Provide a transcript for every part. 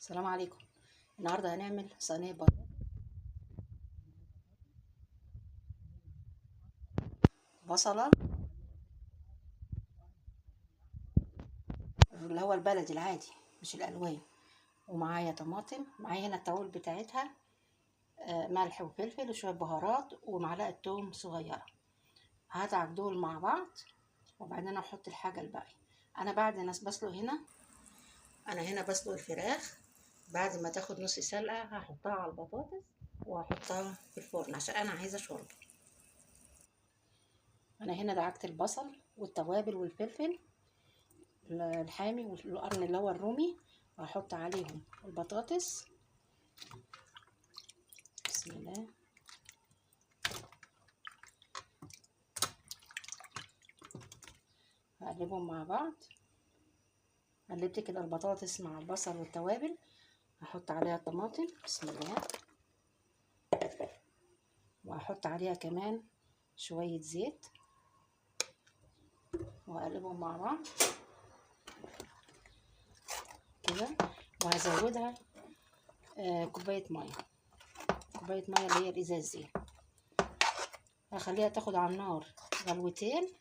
السلام عليكم. النهارده هنعمل صينيه بطاطس بصله اللي هو البلدي العادي مش الالوان، ومعايا طماطم، معايا هنا التوابل بتاعتها ملح وفلفل وشويه بهارات ومعلقه توم صغيره. هدعك دول مع بعض وبعدين احط الحاجه الباقيه. انا بعد ناس بسلق هنا بسلق الفراخ. بعد ما تاخد نص سلقه هحطها على البطاطس وهحطها في الفرن عشان انا عايزه شوربه. انا هنا دعكت البصل والتوابل والفلفل الحامي والقرن اللي هو الرومي، وهحط عليهم البطاطس. بسم الله. هقلبهم مع بعض. قلبت كده البطاطس مع البصل والتوابل، هحط عليها الطماطم. بسم الله. وهحط عليها كمان شوية زيت وهقلبهم مع بعض كده. وهزودها كوباية مية اللي هي الازاز دي. هخليها تاخد على النار غلوتين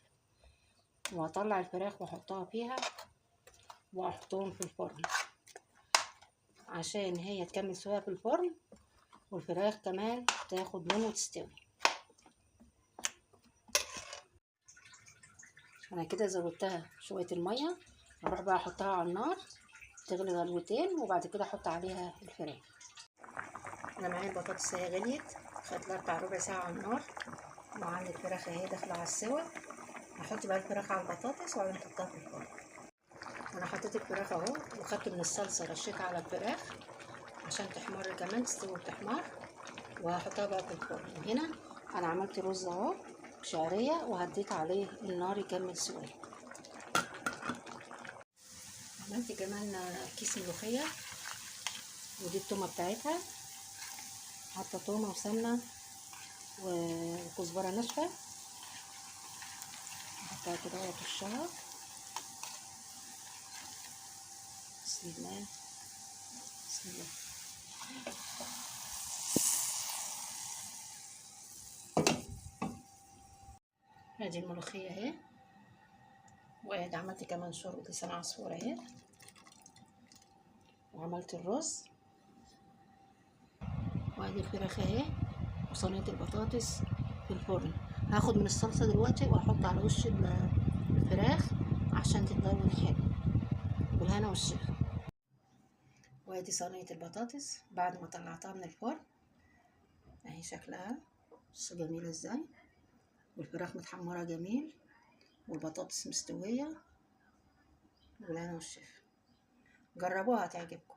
وهطلع الفراخ واحطها فيها واحطهم في الفرن عشان هي تكمل سواها في الفرن والفراخ كمان تاخد لون وتستوي. انا كده زودتها شويه الميه، هروح بقى احطها على النار تغلي غلوتين وبعد كده احط عليها الفراخ. انا معايا البطاطس هي غليت، خدت لها بتاع ربع ساعه على النار، وعندي الفراخ اهي داخله على السوا. هحط بقى الفراخ على البطاطس وبعدين احطها في الفرن. انا حطيت الفراخ اهو وخدت من الصلصه رشيتها على الفراخ عشان تحمر كمان، تستوي وتحمر. وهحطها بقى في الفرن. وهنا انا عملت رز اهو شعريه وهديت عليه النار يكمل سواه. عملت كمان كيس ملوخيه ودي التومه بتاعتها، حاطه تومه وسمنه وكزبره ناشفه، احطها كده واطشها. بسم الله بسم الله. ادي الملوخيه اهي، وادي عملت كمان شوربه لسان عصفور اهي، وعملت الرز، وادي الفراخ اهي، وصينيه البطاطس في الفرن. هاخد من الصلصه دلوقتي واحط على وش الفراخ عشان تتلون حلو. بالهنا والشفا. وادي صينيه البطاطس بعد ما طلعتها من الفرن اهي، شكلها بص جميله ازاي، والفراخ متحمره جميل والبطاطس مستويه. بالهنا والشفا، جربوها هتعجبكم.